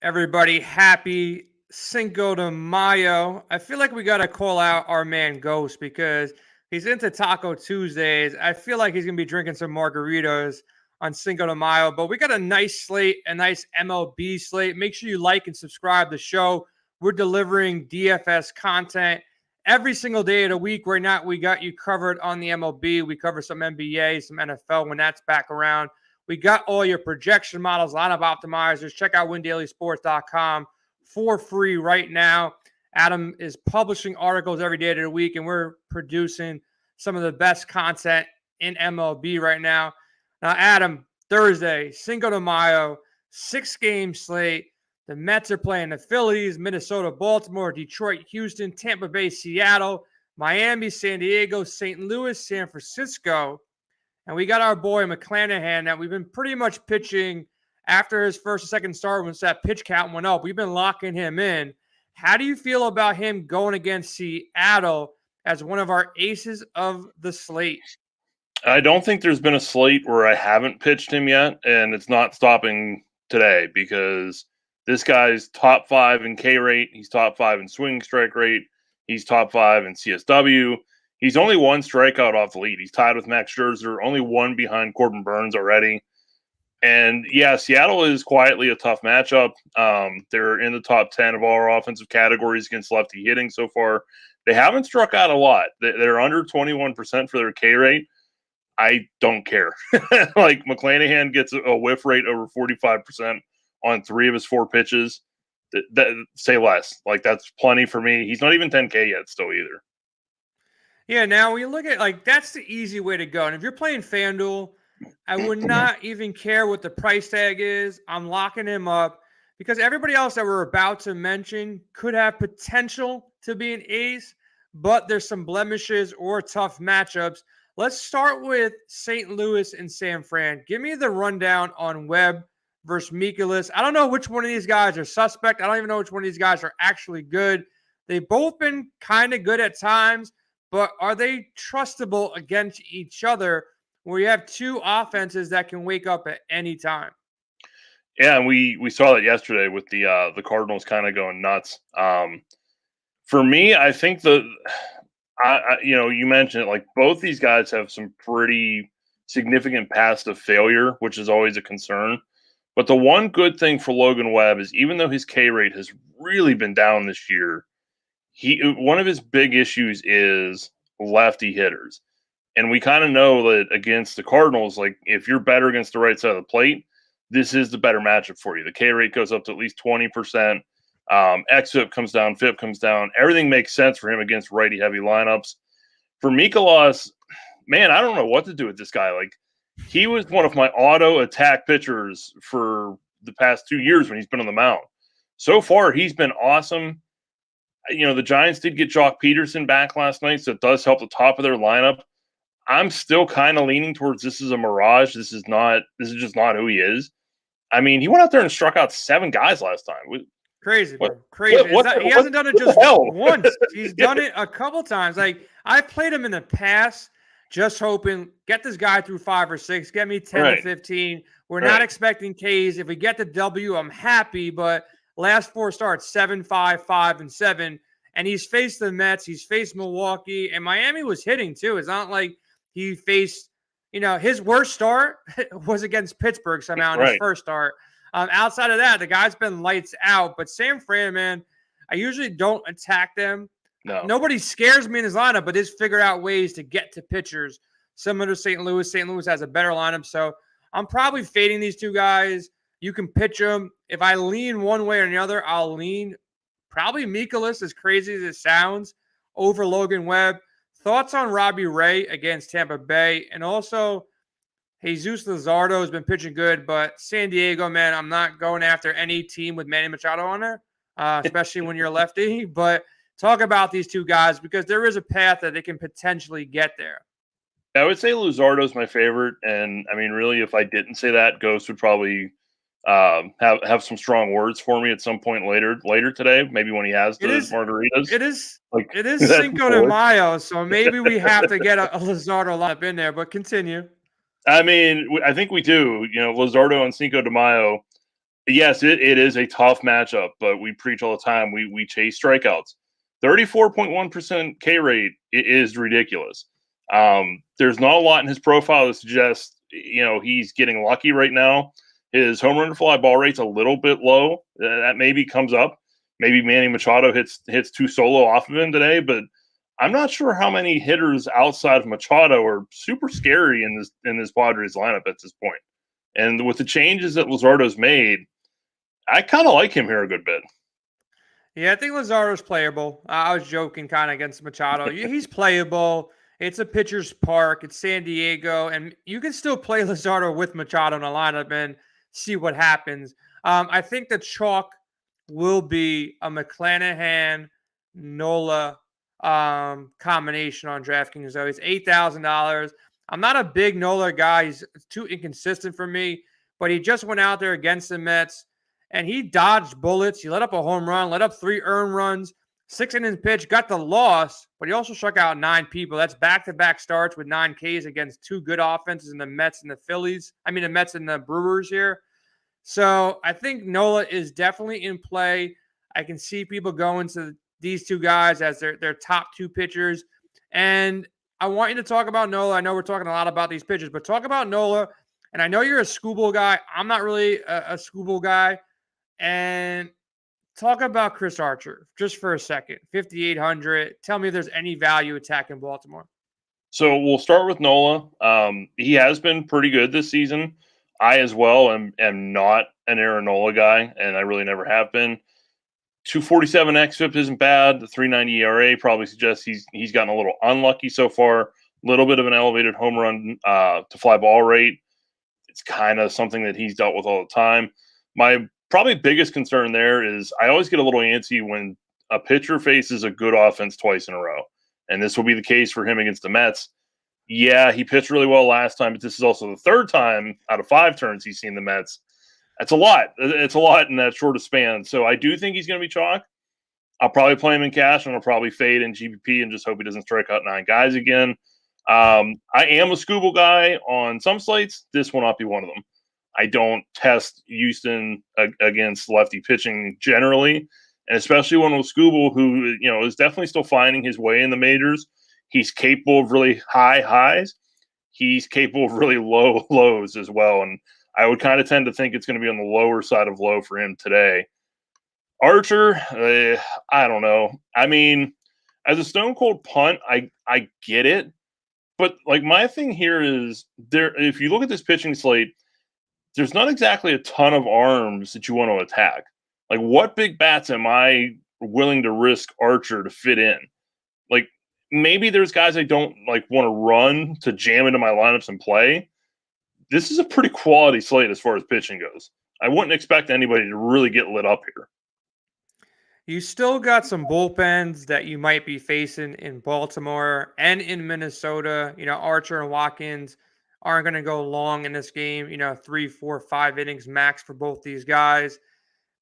Everybody, happy Cinco de Mayo. I feel like we got to call out our man Ghost because he's into Taco Tuesdays. I feel like he's going to be drinking some margaritas on Cinco de Mayo, but we got a nice slate, a nice MLB slate. Make sure you like and subscribe to the show. We're delivering DFS content every single day of the week. Right now, we got you covered on the MLB. We cover some NBA, some NFL when that's back around. We got all your projection models, lineup optimizers. Check out windailysports.com for free right now. Adam is publishing articles every day of the week, and we're producing some of the best content in MLB right now. Now, Adam, Thursday, Cinco de Mayo, 6-game slate. The Mets are playing the Phillies, Minnesota, Baltimore, Detroit, Houston, Tampa Bay, Seattle, Miami, San Diego, St. Louis, San Francisco. And we got our boy McClanahan that we've been pretty much pitching after his first and second start once that pitch count went up. We've been locking him in. How do you feel about him going against Seattle as one of our aces of the slate? I don't think there's been a slate where I haven't pitched him yet, and it's not stopping today because this guy's top 5 in K rate. He's top 5 in swing strike rate. He's top 5 in CSW. He's only one strikeout off the lead. He's tied with Max Scherzer, only one behind Corbin Burns already. And, yeah, Seattle is quietly a tough matchup. They're in the top 10 of all our offensive categories against lefty hitting so far. They haven't struck out a lot. They're under 21% for their K rate. I don't care. Like, McClanahan gets a whiff rate over 45% on 3 of his 4 pitches. Say less. Like, that's plenty for me. He's not even 10K yet still either. Yeah, now we look at, like, that's the easy way to go. And if you're playing FanDuel, I would not even care what the price tag is. I'm locking him up because everybody else that we're about to mention could have potential to be an ace, but there's some blemishes or tough matchups. Let's start with St. Louis and San Fran. Give me the rundown on Webb versus Mikolas. I don't know which one of these guys are suspect. I don't even know which one of these guys are actually good. They've both been kind of good at times, but are they trustable against each other where you have two offenses that can wake up at any time? Yeah, and we saw that yesterday with the Cardinals kind of going nuts. For me, I think you mentioned it, like both these guys have some pretty significant past of failure, which is always a concern. But the one good thing for Logan Webb is even though his K rate has really been down this year, one of his big issues is lefty hitters. And we kind of know that against the Cardinals, like if you're better against the right side of the plate, this is the better matchup for you. The K rate goes up to at least 20%. XFIP comes down, FIP comes down. Everything makes sense for him against righty-heavy lineups. For Mikolas, man, I don't know what to do with this guy. Like, he was one of my auto attack pitchers for the past 2 years when he's been on the mound. So far, he's been awesome. You know, the Giants did get Jock Peterson back last night, so it does help the top of their lineup. I'm still kind of leaning towards this is a mirage. This is just not who he is. I mean, he went out there and struck out 7 guys last time. Crazy, bro. Crazy. He hasn't done it just once. He's done it a couple times. Like, I played him in the past just hoping, get this guy through 5 or 6, get me 10 to 15. We're not expecting Ks. If we get the W, I'm happy. But last 4 starts, 7, 5, 5, and 7. And he's faced the Mets. He's faced Milwaukee. And Miami was hitting, too. It's not like he faced, his worst start was against Pittsburgh somehow in his first start. Outside of that, the guy's been lights out. But San Fran, man, I usually don't attack them. No. Nobody scares me in his lineup, but just figure out ways to get to pitchers similar to St. Louis. St. Louis has a better lineup. So I'm probably fading these two guys. You can pitch them. If I lean one way or the other, I'll lean probably Mikolas, as crazy as it sounds, over Logan Webb. Thoughts on Robbie Ray against Tampa Bay? And also, Jesus Luzardo has been pitching good, but San Diego, man, I'm not going after any team with Manny Machado on there, especially when you're a lefty. But talk about these two guys because there is a path that they can potentially get there. I would say Luzardo's my favorite. And, I mean, really, if I didn't say that, Ghost would probably have some strong words for me at some point later today, maybe when he has those margaritas. It is Cinco de Mayo, so maybe we have to get a Luzardo lineup in there, but continue. I mean, I think we do. Luzardo on Cinco de Mayo, Yes, it is a tough matchup, but we preach all the time. We chase strikeouts. 34.1% K rate is ridiculous. There's not a lot in his profile that suggests he's getting lucky right now. His home run to fly ball rate's a little bit low. That maybe comes up. Maybe Manny Machado hits two solo off of him today, but I'm not sure how many hitters outside of Machado are super scary in this Padres lineup at this point. And with the changes that Luzardo's made, I kind of like him here a good bit. Yeah, I think Lazardo's playable. I was joking kind of against Machado. He's playable. It's a pitcher's park. It's San Diego. And you can still play Lazardo with Machado in a lineup and see what happens. I think the chalk will be a McClanahan Nola combination on DraftKings, though. It's $8,000. I'm not a big Nola guy. He's too inconsistent for me, but he just went out there against the Mets and he dodged bullets. He let up a home run, let up 3 earned runs, 6 innings pitch, got the loss, but he also struck out 9 people. That's back-to-back starts with 9 Ks against 2 good offenses in the Mets and the Phillies. I mean, the Mets and the Brewers here. So I think Nola is definitely in play. I can see people going to these 2 guys as their top 2 pitchers. And I want you to talk about Nola. I know we're talking a lot about these pitchers, but talk about Nola. And I know you're a Scooble guy. I'm not really a Scooble guy. And talk about Chris Archer just for a second. 5,800. Tell me if there's any value attacking Baltimore. So we'll start with Nola. He has been pretty good this season. I as well am not an Aaron Nola guy, and I really never have been. 247 xFIP isn't bad. The 390 ERA probably suggests he's gotten a little unlucky so far. A little bit of an elevated home run to fly ball rate. It's kind of something that he's dealt with all the time. My probably biggest concern there is I always get a little antsy when a pitcher faces a good offense twice in a row. And this will be the case for him against the Mets. Yeah, he pitched really well last time, but this is also the 3rd time out of 5 turns he's seen the Mets. That's a lot. It's a lot in that short of span. So I do think he's going to be chalk. I'll probably play him in cash, and I'll probably fade in GPP and just hope he doesn't strike out 9 guys again. I am a Scooble guy on some slates. This will not be one of them. I don't test Houston against lefty pitching generally, and especially one with Scooble, who is definitely still finding his way in the majors. He's capable of really high highs. He's capable of really low lows as well, and I would kind of tend to think it's going to be on the lower side of low for him today. Archer, I don't know. I mean, as a stone cold punt, I get it, but like my thing here is if you look at this pitching slate, there's not exactly a ton of arms that you want to attack. Like, what big bats am I willing to risk Archer to fit in? Like, maybe there's guys I don't want to run to jam into my lineups and play. This is a pretty quality slate as far as pitching goes. I wouldn't expect anybody to really get lit up here. You still got some bullpens that you might be facing in Baltimore and in Minnesota. Archer and Watkins aren't going to go long in this game, 3, 4, 5 innings max for both these guys.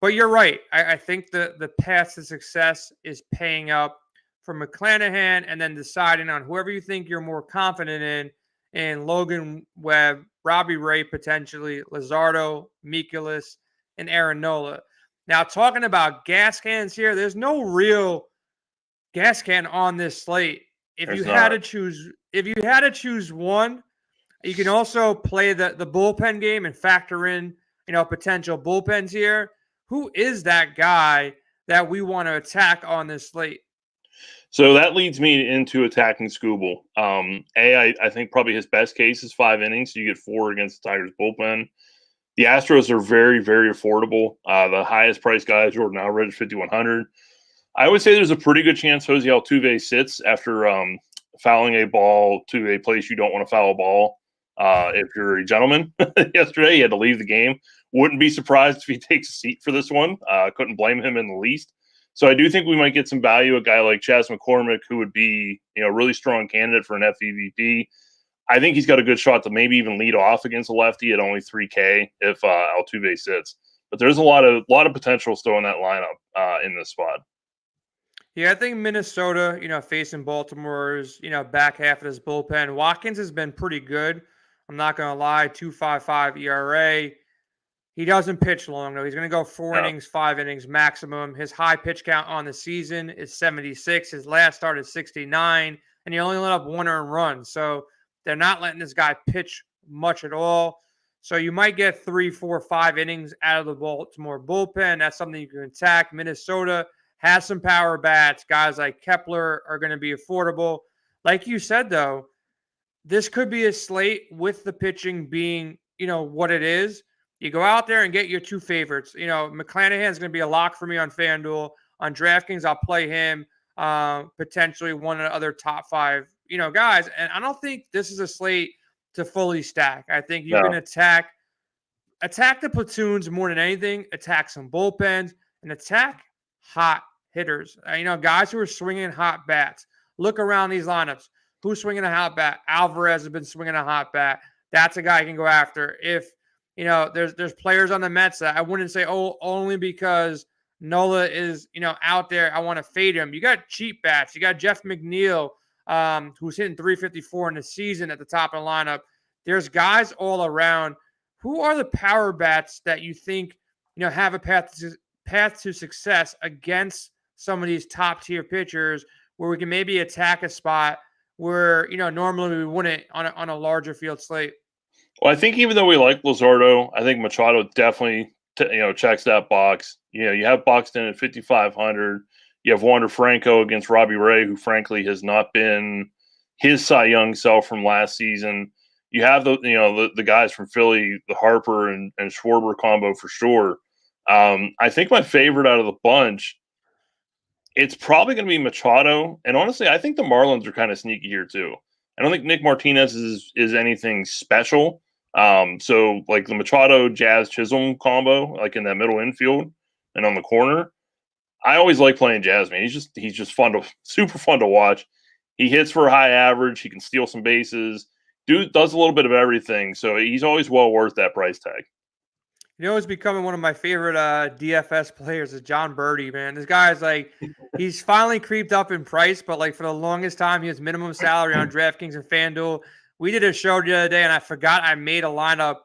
But you're right. I think the path to success is paying up for McClanahan and then deciding on whoever you think you're more confident in Logan Webb, Robbie Ray potentially, Luzardo, Mikolas, and Aaron Nola. Now, talking about gas cans here, there's no real gas can on this slate. If you had to choose one, you can also play the bullpen game and factor in, potential bullpens here. Who is that guy that we want to attack on this slate? So that leads me into attacking Scooble. I think probably his best case is 5 innings. So you get 4 against the Tigers bullpen. The Astros are very, very affordable. The highest price guy is Jordan Alvarez, 5,100. I would say there's a pretty good chance Jose Altuve sits after fouling a ball to a place you don't want to foul a ball. If you're a gentleman, yesterday he had to leave the game. Wouldn't be surprised if he takes a seat for this one. Couldn't blame him in the least. So I do think we might get some value. A guy like Chas McCormick, who would be a really strong candidate for an FEVP. I think he's got a good shot to maybe even lead off against a lefty at only 3K if Altuve sits. But there's a lot of potential still in that lineup in this spot. Yeah, I think Minnesota, facing Baltimore's, back half of this bullpen. Watkins has been pretty good. I'm not going to lie, 2.55 ERA. He doesn't pitch long, though. He's going to go 4 No. innings, 5 innings maximum. His high pitch count on the season is 76. His last start is 69, and he only let up 1 earned run. So they're not letting this guy pitch much at all. So you might get 3, 4, 5 innings out of the Baltimore bullpen. That's something you can attack. Minnesota has some power bats. Guys like Kepler are going to be affordable. Like you said, though, this could be a slate with the pitching being, what it is. You go out there and get your 2 favorites. McClanahan is going to be a lock for me on FanDuel. On DraftKings, I'll play him, potentially one of the other top 5, guys. And I don't think this is a slate to fully stack. I think you can attack the platoons more than anything, attack some bullpens, and attack hot hitters. Guys who are swinging hot bats. Look around these lineups. Who's swinging a hot bat? Alvarez has been swinging a hot bat. That's a guy you can go after. If, there's players on the Mets that I wouldn't say, only because Nola is, out there, I want to fade him. You got cheap bats. You got Jeff McNeil, who's hitting 354 in the season at the top of the lineup. There's guys all around. Who are the power bats that you think, have a path to success against some of these top tier pitchers where we can maybe attack a spot where, normally we wouldn't on a larger field slate? Well, I think even though we like Luzardo, I think Machado definitely, checks that box. You have Buxton at 5,500. You have Wander Franco against Robbie Ray, who frankly has not been his Cy Young self from last season. You have the guys from Philly, the Harper and Schwarber combo for sure. I think my favorite out of the bunch, it's probably going to be Machado. And honestly, I think the Marlins are kind of sneaky here too. I don't think Nick Martinez is anything special. So like the Machado Jazz Chisholm combo, like in that middle infield and on the corner, I always like playing Jazz, man. He's just super fun to watch. He hits for a high average. He can steal some bases. Dude does a little bit of everything. So he's always well worth that price tag. He's becoming one of my favorite DFS players is John Birdie, man. This guy is he's finally creeped up in price, but for the longest time, he was minimum salary on DraftKings and FanDuel. We did a show the other day, and I forgot I made a lineup,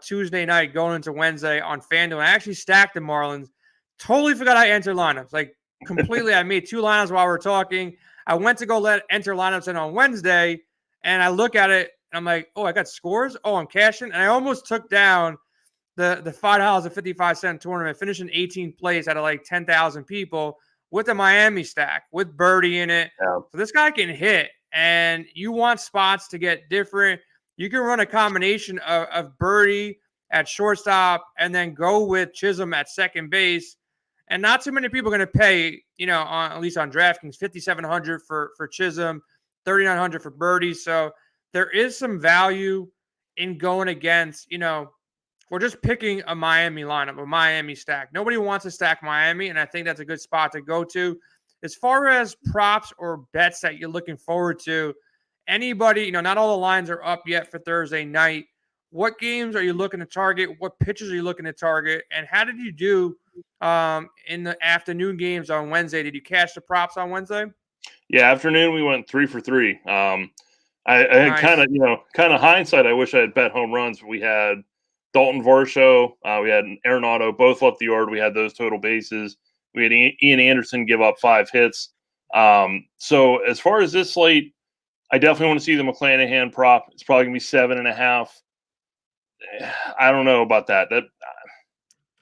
Tuesday night going into Wednesday on FanDuel. I actually stacked the Marlins. Totally forgot I entered lineups. Completely. I made 2 lineups while we're talking. I went to go enter lineups in on Wednesday, and I look at it, and I'm like, oh, I got scores? Oh, I'm cashing? And I almost took down the $5.55 tournament, finishing 18th place out of 10,000 people with the Miami stack, with Birdie in it. Yeah. So this guy can hit, and you want spots to get different. You can run a combination of Birdie at shortstop and then go with Chisholm at second base. And not too many people are going to pay, at least on DraftKings, $5,700 for Chisholm, $3,900 for Birdie. So there is some value in going against, we're just picking a Miami lineup, a Miami stack. Nobody wants to stack Miami, and I think that's a good spot to go to. As far as props or bets that you're looking forward to, anybody, not all the lines are up yet for Thursday night. What games are you looking to target? What pitches are you looking to target? And how did you do in the afternoon games on Wednesday? Did you cash the props on Wednesday? Yeah, afternoon we went 3 for 3. I Nice. kind of hindsight, I wish I had bet home runs, but we had Dalton Varsho, we had Arenado, both left the yard. We had those total bases. We had Ian Anderson give up 5 hits. So as far as this slate, I definitely want to see the McClanahan prop. It's probably going to be 7.5. I don't know about that.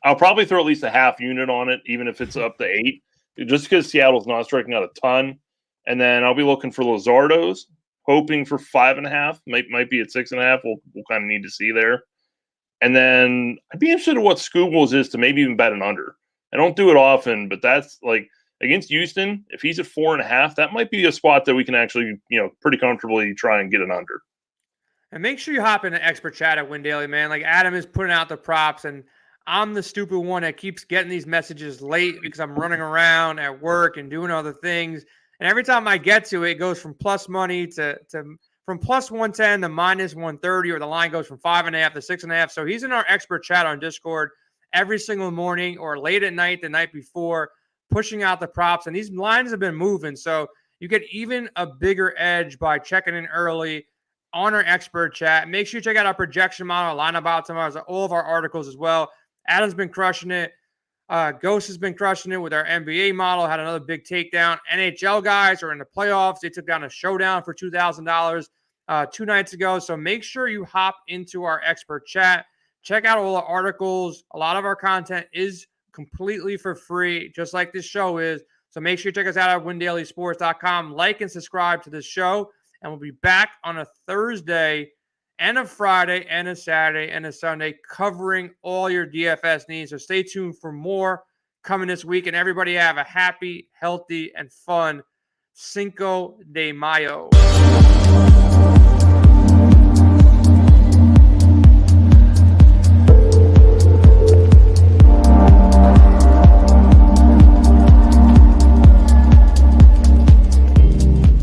I'll probably throw at least a half unit on it, even if it's up to 8, just because Seattle's not striking out a ton. And then I'll be looking for Luzardo's, hoping for 5.5. Might be at 6.5. We'll kind of need to see there. And then I'd be interested in what Scoobles is to maybe even bet an under. I don't do it often, but that's against Houston. If he's at 4.5, that might be a spot that we can actually, pretty comfortably try and get an under. And make sure you hop in the expert chat at Win Daily, man. Adam is putting out the props, and I'm the stupid one that keeps getting these messages late because I'm running around at work and doing other things. And every time I get to it, it goes from plus money to from plus 110 to minus 130, or the line goes from 5.5 to 6.5. So he's in our expert chat on Discord every single morning or late at night, the night before, pushing out the props. And these lines have been moving. So you get even a bigger edge by checking in early, on our expert chat. Make sure you check out our projection model, our lineup optimizers, all of our articles as well. Adam's been crushing it. Ghost has been crushing it with our NBA model. Had another big takedown. NHL guys are in the playoffs. They took down a showdown for $2,000 2 nights ago. So make sure you hop into our expert chat. Check out all the articles. A lot of our content is completely for free, just like this show is. So make sure you check us out at windailysports.com. Like and subscribe to this show. And we'll be back on a Thursday and a Friday and a Saturday and a Sunday covering all your DFS needs. So stay tuned for more coming this week. And everybody have a happy, healthy, and fun Cinco de Mayo.